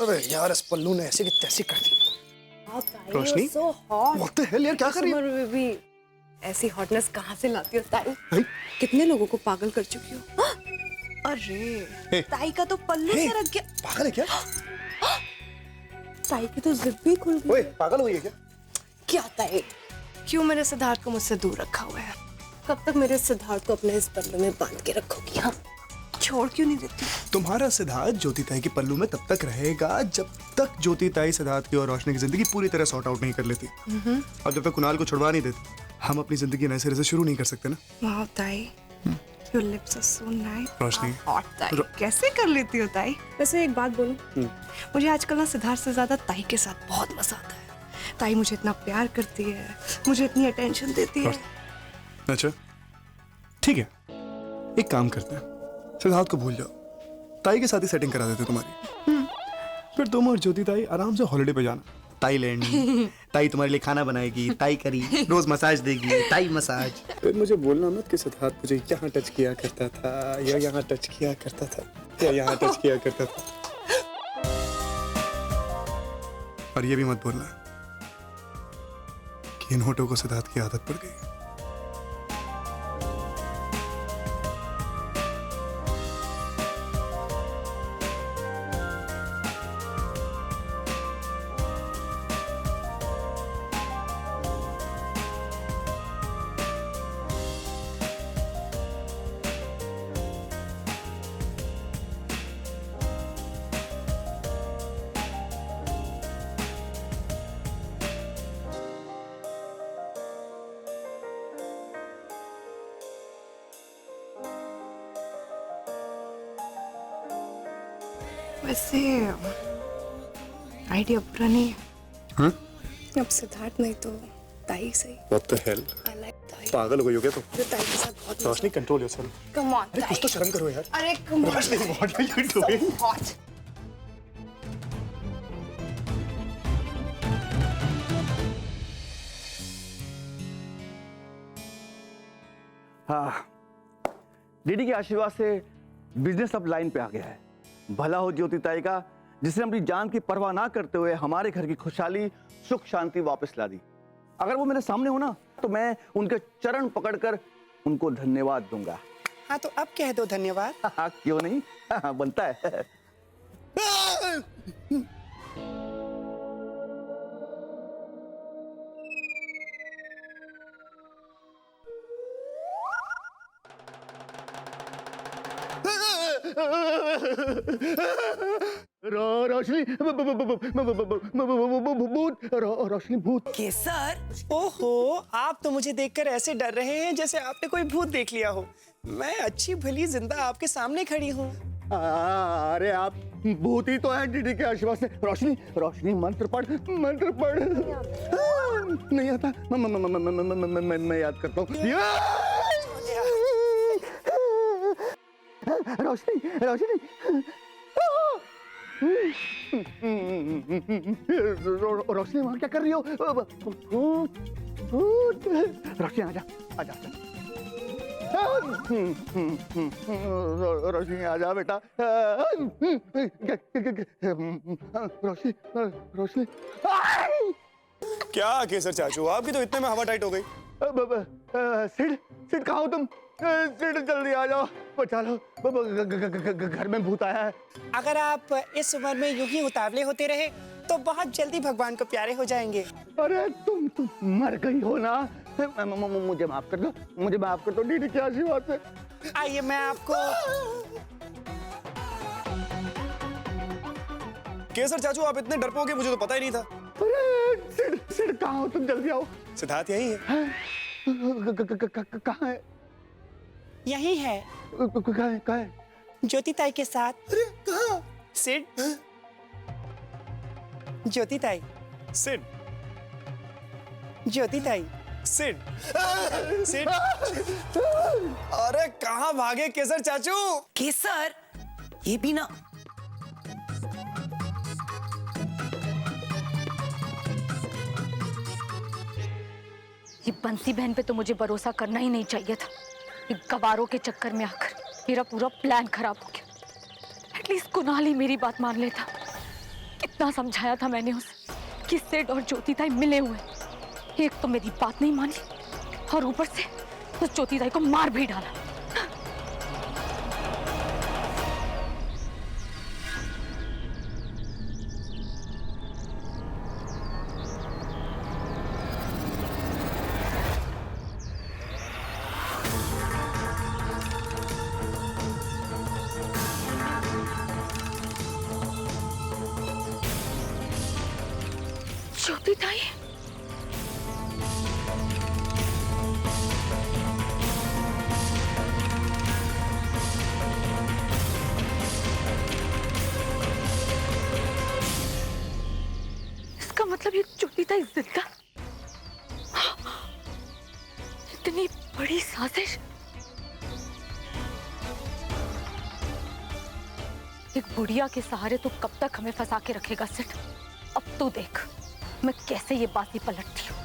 अरे यार इस पल्लू ने ऐसी की तैसी कर दी। रोशनी, What the hell यार, क्या कर रही है? बेबी, ऐसी हॉटनेस कहाँ से लाती हो ताई? कितने लोगों को पागल कर चुकी हो। अरे ताई का तो पल्लू सरक गया। पागल है क्या? ताई की तो जिप भी खुल गई। ओए पागल हुई है क्या? क्या ताई, क्यों मेरे सिद्धार्थ को मुझसे दूर रखा हुआ है? कब तक मेरे सिद्धार्थ को अपने इस पल्लू में बांध के रखोगी? हाँ, छोड़ क्यों नहीं देती? तुम्हारा सिद्धार्थ ज्योति ताई के पल्लू में तब तक रहेगा जब तक ज्योति ताई सिद्धार्थ की और रोशनी की जिंदगी पूरी तरह सॉर्ट आउट नहीं कर लेती। और जब तक कुणाल को छुड़वा नहीं देती, हम अपनी जिंदगी नए सिरे से शुरू नहीं कर सकते ना। वाह ताई, your lips are so nice. Roshni, hot ताई, कैसे कर लेती हो ताई? वैसे एक बात बोलूं, मुझे आजकल ना सिद्धार्थ से ज्यादा ताई के साथ बहुत मजा आता है। ताई मुझे इतना प्यार करती है, मुझे इतनी अटेंशन देती है। अच्छा ठीक है, एक काम करते हैं, सिद्धार्थ को भूल जाओ, ताई के साथ ही सेटिंग करा देते तुम्हारी। फिर तुम और ज्योति ताई आराम से हॉलिडे पे जाना, ताईलैंड। ताई तुम्हारे लिए खाना बनाएगी, ताई करी, रोज मसाज देगी, ताई मसाज। फिर मुझे बोलना मत कि सिद्धार्थ मुझे यहाँ टच किया करता था, या यहाँ टच किया करता था, या यहाँ टच किया करता था। और ये भी मत बोलना कि इन होठों को सिद्धार्थ की आदत पड़ गई। वैसे आइडिया बुरा नहीं है। हाँ? अब सिद्धार्थ नहीं तो ताई सही। What the hell? I like ताई। पागल हो गई हो क्या तुम? जो ताई के साथ बहुत रोशनी कंट्रोल योरसेल्फ। Come on, अरे कुछ तो शर्म करो यार। अरे come on, Roshni, what are you doing? so hot. हाँ, डीडी के आशीर्वाद से बिजनेस अब लाइन पे आ गया है। भला हो ज्योति ताई का, जिसने अपनी जान की परवाह ना करते हुए हमारे घर की खुशहाली सुख शांति वापस ला दी। अगर वो मेरे सामने हो ना, तो मैं उनके चरण पकड़कर उनको धन्यवाद दूंगा। हाँ तो अब कह दो धन्यवाद। हाँ, क्यों नहीं? हाँ, बनता है। रोशनी भूत, रोशनी भूत। केसर, ओहो, आप तो मुझे देखकर ऐसे डर रहे हैं जैसे आपने कोई भूत देख लिया हो। मैं अच्छी भली जिंदा आपके सामने खड़ी हूँ। अरे आप भूत ही तो हैं डीडी के आशीर्वाद से। रोशनी, रोशनी मंत्र पढ़, मंत्र पढ़। नहीं आता, मैं याद करता हूँ। रोशनी, रोशनी, रोशनी वहाँ क्या कर रही हो? रोशनी आजा, आजा, रोशनी आजा बेटा। रोशनी, रोशनी। क्या केसर चाचू, आपकी तो इतने में हवा टाइट हो गई। सिड, सिड कहाँ हो तुम? सिड जल्दी आ जाओ, बचा लो, घर में भूत आया है। अगर आप इस उम्र में यूं ही उतावले होते रहे तो बहुत जल्दी भगवान को प्यारे हो जाएंगे। अरे तुम मर गई हो ना? मुझे माफ कर दो, मुझे माफ कर दो डीडी के आशीर्वाद से। आइए मैं आपको। केसर चाचू आप इतने डरपोक हैं, मुझे तो पता ही नहीं था। अरे सिड, सिड कहाँ हो तुम? जल्दी आओ। सिद्धार्थ यही है। कहाँ है? यही है, कहाँ है? ज्योति ताई के साथ। अरे कहाँ? सिड, ज्योति ताई, सिड, ज्योति ताई। सिड, सिड। अरे कहाँ भागे केसर चाचू? केसर, ये भी ना। ये बंसी बहन पे तो मुझे भरोसा करना ही नहीं चाहिए था। ये गवारों के चक्कर में आकर मेरा पूरा प्लान खराब हो गया। एटलीस्ट कुणाल ही मेरी बात मान लेता। कितना समझाया था मैंने उसे कि सेठ और ज्योति ताई मिले हुए हैं। एक तो मेरी बात नहीं मानी और ऊपर से उस ज्योति ताई को मार भी डाला। ज्योति ताई, इसका मतलब ये ज्योति ताई जिंदा? इतनी बड़ी साजिश। एक बुढ़िया के सहारे तो कब तक हमें फंसा के रखेगा सेठ? अब तू देख मैं कैसे ये बाजी पलटती हूँ।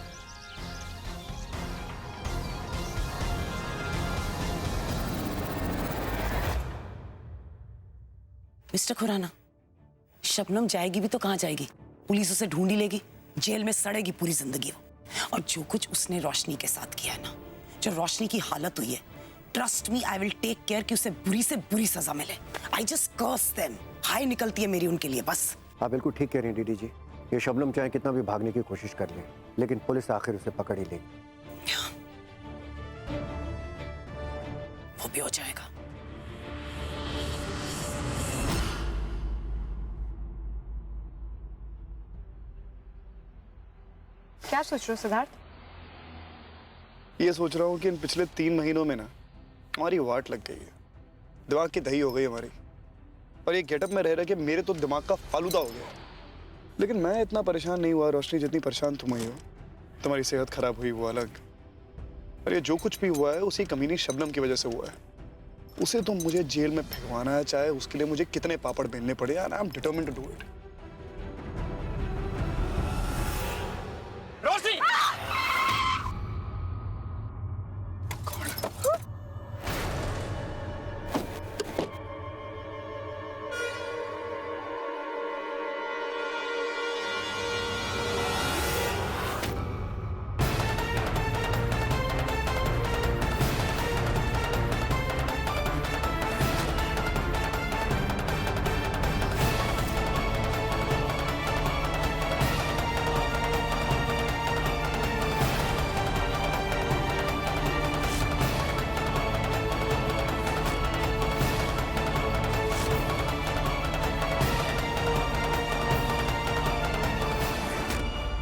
मिस्टर खुराना, शबनम जाएगी भी तो कहाँ जाएगी? पुलिस उसे ढूंढ ही लेगी, जेल में सड़ेगी पूरी जिंदगी वो। और जो कुछ उसने रोशनी के साथ किया है ना, जो रोशनी की हालत हुई है, trust me I will take care कि उसे बुरी से बुरी सजा मिले। I just curse them. हाय निकलती है मेरी उनके लिए बस। आप बिल्कुल ठीक कह रही हैं डीडी जी। ये शबनम चाहे कितना भी भागने की कोशिश कर ले, लेकिन पुलिस आखिर उसे पकड़ ही लेगी। वो भी हो जाएगा। क्या सोच रहे हो सिद्धार्थ? ये सोच रहा हूँ कि इन पिछले 3 महीनों में ना हमारी वाट लग गई है, दिमाग की दही हो गई हमारी, और ये गेटअप में रह रहे कि मेरे तो दिमाग का फालूदा हो गया। लेकिन मैं इतना परेशान नहीं हुआ रोशनी जितनी परेशान तुम हुई हो। तुम्हारी सेहत खराब हुई वो अलग, और ये जो कुछ भी हुआ है उसी कमीनी शबनम की वजह से हुआ है। उसे तो मुझे जेल में भिगवाना है, चाहे उसके लिए मुझे कितने पापड़ बेलने पड़े, and I am determined to do it. Roshni!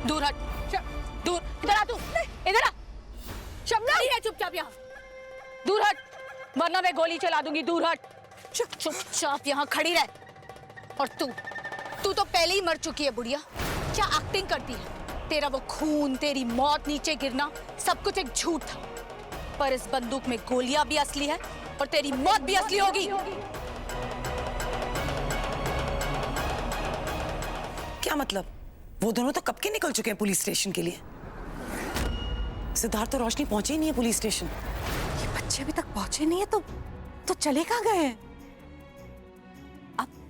दूर हट, दूर। इधर आ तू, इधर आ। शबनम ही है चुपचाप यहाँ। दूर हट, वरना मैं गोली चला दूंगी। दूर हट, चुपचाप यहाँ खड़ी रह। और तू तो पहले ही मर चुकी है बुढ़िया। क्या एक्टिंग करती है? तेरा वो खून, तेरी मौत, नीचे गिरना, सब कुछ एक झूठ था। पर इस बंदूक में गोलियां भी असली है और तेरी मौत भी असली होगी। क्या मतलब? वो दोनों तो कब के निकल चुके हैं पुलिस स्टेशन के लिए। सिद्धार्थ और रोशनी पहुंचे ही नहीं है पुलिस स्टेशन। ये बच्चे अभी तक पहुंचे नहीं है तो चले कहाँ गए हैं?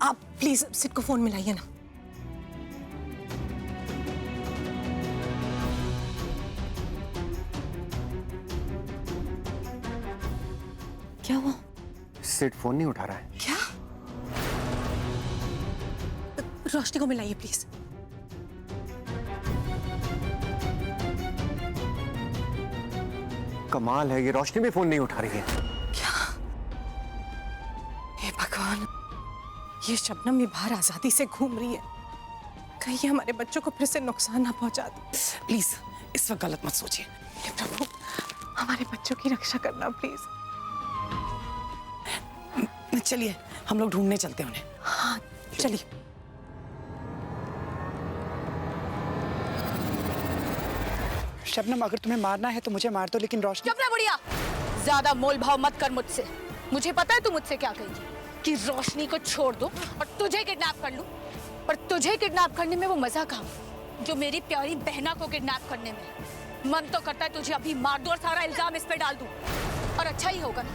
आप प्लीज सिड को फोन मिलाइए ना। क्या हुआ? सिड फोन नहीं उठा रहा है। क्या? रोशनी को मिलाइए प्लीज। कमाल है, ये रोशनी भी फोन नहीं उठा रही है। क्या? हे भगवान, ये शबनम भी बाहर आजादी से घूम रही है। कहीं ये हमारे बच्चों को फिर से नुकसान ना पहुंचा दे। प्लीज इस वक्त गलत मत सोचिए। हे प्रभु, हमारे बच्चों की रक्षा करना प्लीज। चलिए हम लोग ढूंढने चलते हैं उन्हें। हाँ चलिए। शबनम, अगर तुम्हें मारना है तो मुझे मार दो, लेकिन रोशनी। चुप रह बुढ़िया, ज्यादा मोल भाव मत कर मुझसे। मुझे पता है तू मुझसे क्या कहेगी, कि रोशनी को छोड़ दो और तुझे किडनैप कर लूं। पर तुझे किडनैप करने में वो मजा कहाँ जो मेरी प्यारी बहना को किडनैप करने में। मन तो करता है तुझे अभी मार दूं और सारा इल्जाम इस पे डाल दूं। और अच्छा ही होगा ना,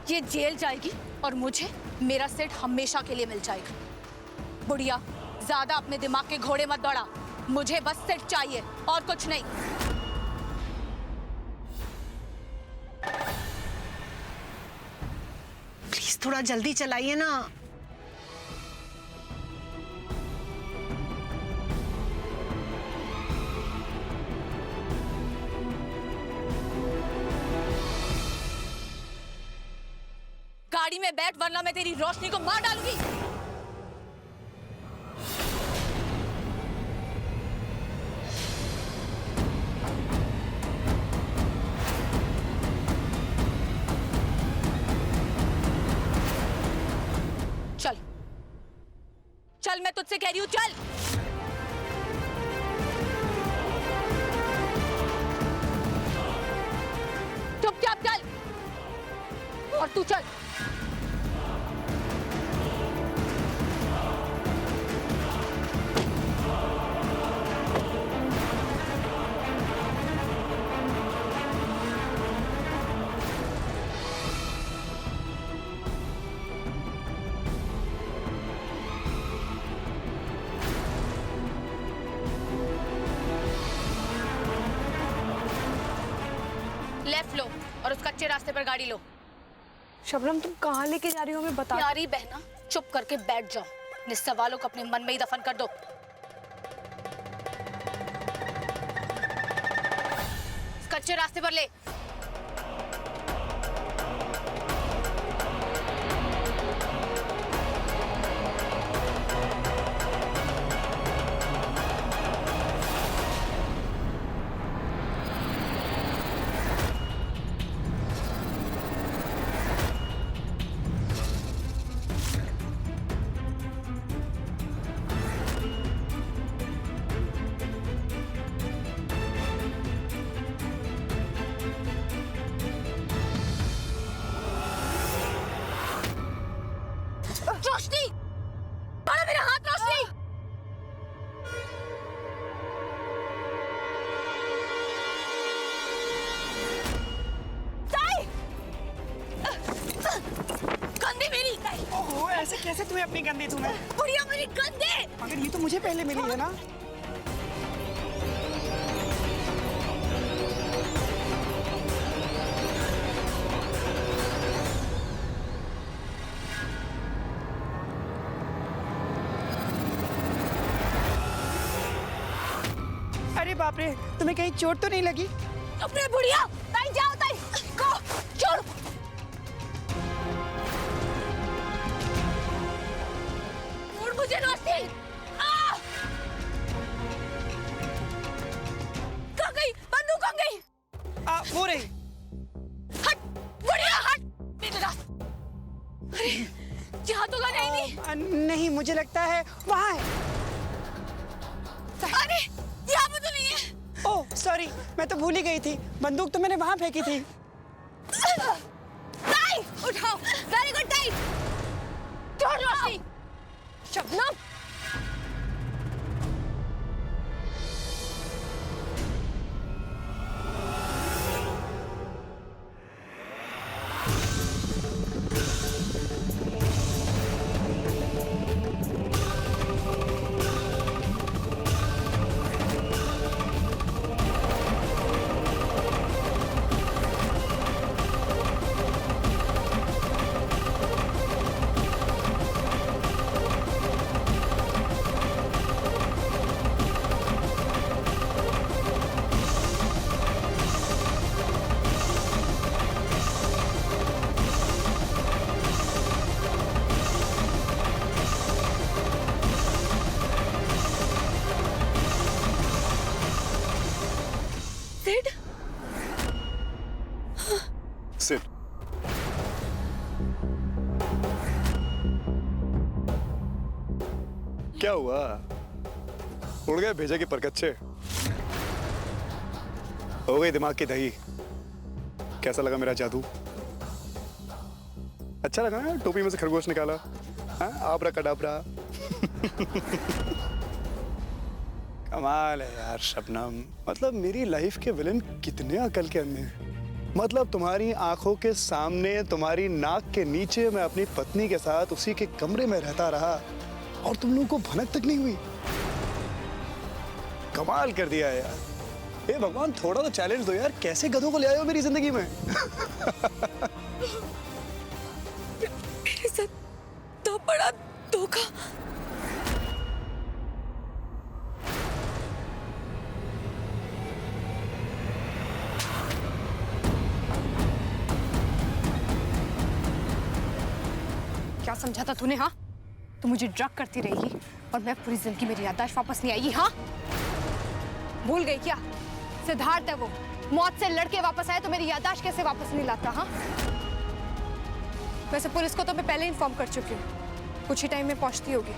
ये जेल जाएगी और मुझे मेरा सेट हमेशा के लिए मिल जाएगा। बुढ़िया, ज्यादा अपने दिमाग के घोड़े मत दौड़ा। मुझे बस सिट चाहिए और कुछ नहीं। प्लीज थोड़ा जल्दी चलाइए ना। गाड़ी में बैठ वरना मैं तेरी रोशनी को मार डालूंगी। चल चल, मैं तुझसे कह रही हूं, चल। चुपचाप चल। और तू चल। लेफ्ट लो और उस कच्चे रास्ते पर गाड़ी लो। शबनम तुम कहाँ लेके जा रही हो हमें बता। प्यारी बहना, चुप करके बैठ जाओ। इन सवालों को अपने मन में ही दफन कर दो। इस कच्चे रास्ते पर ले। रोशनी, पकड़ो मेरा हाथ। रोशनी, ताई, कंधे मेरी। ओहो, ऐसे कैसे तुम्हें अपनी गंदी तुम्हें? बुढ़िया मेरी कंधे। मगर ये तो मुझे पहले मिली है ना। अरे बाप रे, तुम्हें कहीं चोट तो नहीं लगी? अपने बुढ़िया, ताई जाओ, ताई को छोड़। छोड़ मुझे रोशनी। कहाँ गई बंदूक? कहाँ गई? वो रही। हट बुढ़िया, हट मेरे रास्ते। अरे यहाँ तो गाना ही नहीं। नहीं, मुझे लगता है वहाँ है। अरे यहाँ पर तो नहीं है। ओह सॉरी, मैं तो भूल ही गई थी। बंदूक तो मैंने वहाँ फेंकी थी। ताई उठाओ। वेरी गुड ताई। छोड़ रोशनी। शबनम, सिड, सिड, क्या हुआ? उड़ गए भेजे के परकच्चे? हो गई दिमाग की दही? कैसा लगा मेरा जादू? अच्छा लगा ना? टोपी में से खरगोश निकाला। हाँ, आबरा कडाबरा। कमाल है यार शबनम। मतलब मेरी लाइफ के विलेन कितने अकल के अंधे हैं। मतलब तुम्हारी आंखों के सामने, तुम्हारी नाक के नीचे मैं अपनी पत्नी के साथ उसी के कमरे में रहता रहा और तुम लोगों को भनक तक नहीं हुई। कमाल कर दिया है यार। हे भगवान, थोड़ा तो चैलेंज दो यार। कैसे गधों को ले आए हो मेरी जिंदगी में? मेरे साथ तो बड़ा धोखा। क्या समझा था तूने? हाँ, तू मुझे ड्रग करती रहेगी और मैं पूरी जिंदगी मेरी याददाश्त वापस नहीं आएगी। हाँ, भूल गई क्या? सिद्धार्थ है वो, मौत से लड़के वापस आए तो मेरी याददाश्त कैसे वापस नहीं लाता? हाँ, वैसे पुलिस को तो मैं पहले इन्फॉर्म कर चुकी हूँ, कुछ ही टाइम में पहुंचती होगी।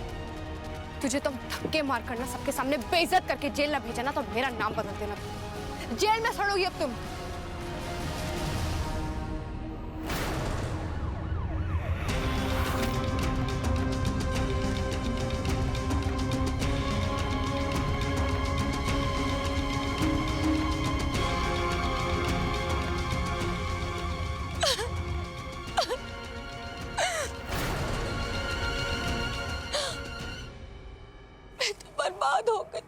तुझे तो धक्के मार करना, सबके सामने बेइज्जत करके जेल ना भेजना तो मेरा नाम बदल देना। जेल में सड़ोगी अब तुम। बर्बाद हो गई।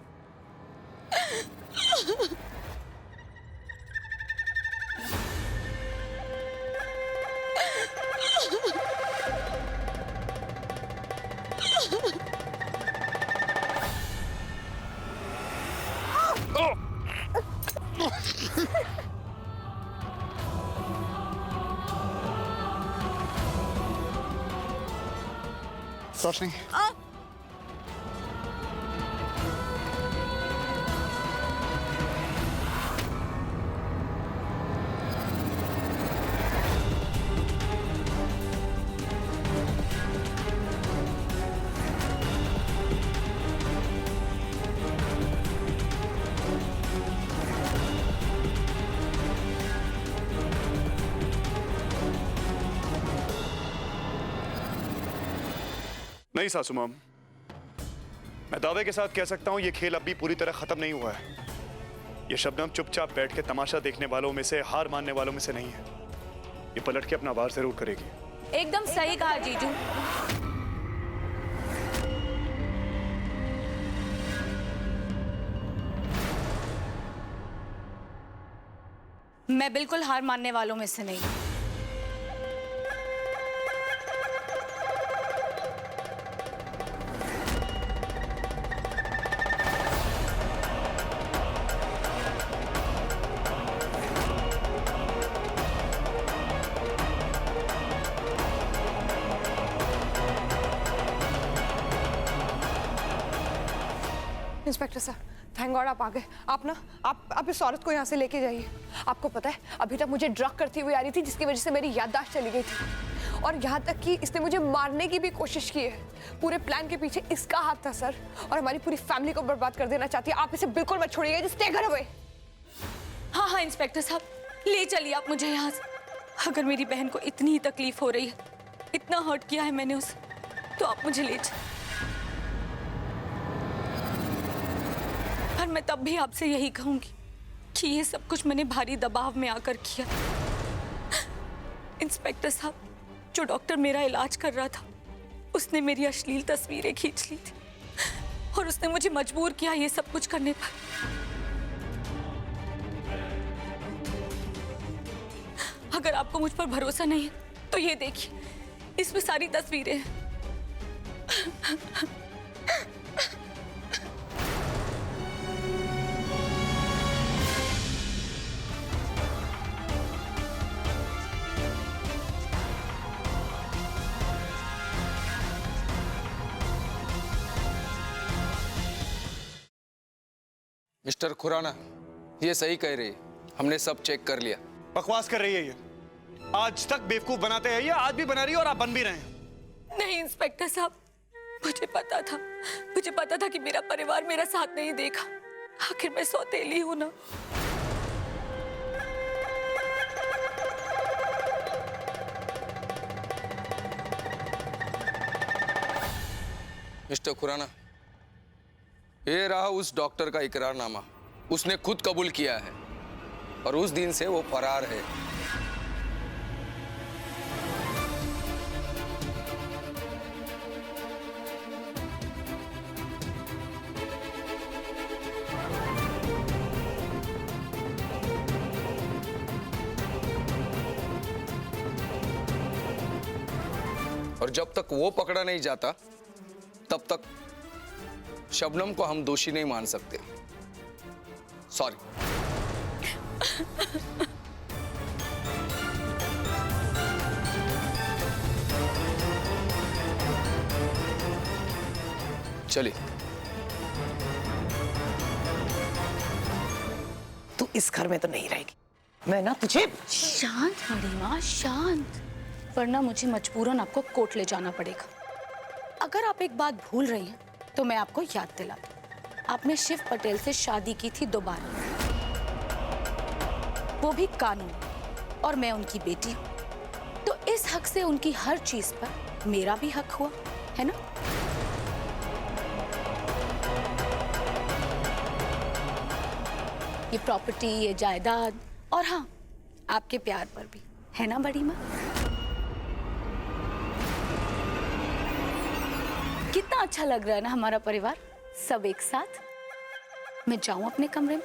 रोशनी, नहीं सासू माम, मैं दावे के साथ कह सकता हूं ये खेल अब भी पूरी तरह खत्म नहीं हुआ है। ये शबनम चुपचाप बैठ के तमाशा देखने वालों में से, हार मानने वालों में से नहीं है। ये पलट के अपना वार जरूर करेगी। एकदम सही कहा जीजू। मैं बिल्कुल हार मानने वालों में से नहीं। इंस्पेक्टर सर, थैंक गॉड आप आ गए। आप इस औरत को यहाँ से लेके जाइए। आपको पता है, अभी तक मुझे ड्रग करती हुई आ रही थी, जिसकी वजह से मेरी याददाश्त चली गई थी, और यहाँ तक कि इसने मुझे मारने की भी कोशिश की है। पूरे प्लान के पीछे इसका हाथ था सर, और हमारी पूरी फैमिली को बर्बाद कर देना चाहती है। आप इसे बिल्कुल मत छोड़िएगा। Just take her away. हाँ हाँ इंस्पेक्टर साहब, ले चलिए आप मुझे यहाँ से। अगर मेरी बहन को इतनी ही तकलीफ हो रही है, इतना हर्ट किया है मैंने उसे, तो आप मुझे ले चलिए। पर मैं तब भी आपसे यही कहूंगी कि ये सब कुछ मैंने भारी दबाव में आकर किया। इंस्पेक्टर साहब, जो डॉक्टर मेरा इलाज कर रहा था, उसने मेरी अश्लील तस्वीरें खींच ली थी और उसने मुझे मजबूर किया ये सब कुछ करने पर। अगर आपको मुझ पर भरोसा नहीं है तो ये देखिए, इसमें सारी तस्वीरें हैं। मिस्टर खुराना, ये सही कह रही है, हमने सब चेक कर लिया। बकवास कर रही है ये। आज तक बेवकूफ बनाते हैं ये, आज भी बना रही है और आप बन भी रहे हैं। नहीं इंस्पेक्टर साहब, मुझे पता था कि मेरा परिवार मेरा साथ नहीं देगा। आखिर मैं सौतेली हूं ना। मिस्टर खुराना, ये रहा उस डॉक्टर का इकरारनामा। उसने खुद कबूल किया है और उस दिन से वो फरार है। और जब तक वो पकड़ा नहीं जाता तब तक शबनम को हम दोषी नहीं मान सकते। सॉरी। चलिए। तू इस घर में तो नहीं रहेगी, मैं ना तुझे। शांत मणिमा, शांत, वरना मुझे मजबूरन आपको कोर्ट ले जाना पड़ेगा। अगर आप एक बात भूल रही हैं तो मैं आपको याद दिला दूं, आपने शिव पटेल से शादी की थी दोबारा, वो भी कानून, और मैं उनकी बेटी हूं, तो इस हक से उनकी हर चीज पर मेरा भी हक हुआ है ना। ये प्रॉपर्टी, ये जायदाद, और हाँ, आपके प्यार पर भी, है ना बड़ी माँ। कितना अच्छा लग रहा है ना हमारा परिवार, सब एक साथ। मैं जाऊं अपने कमरे में?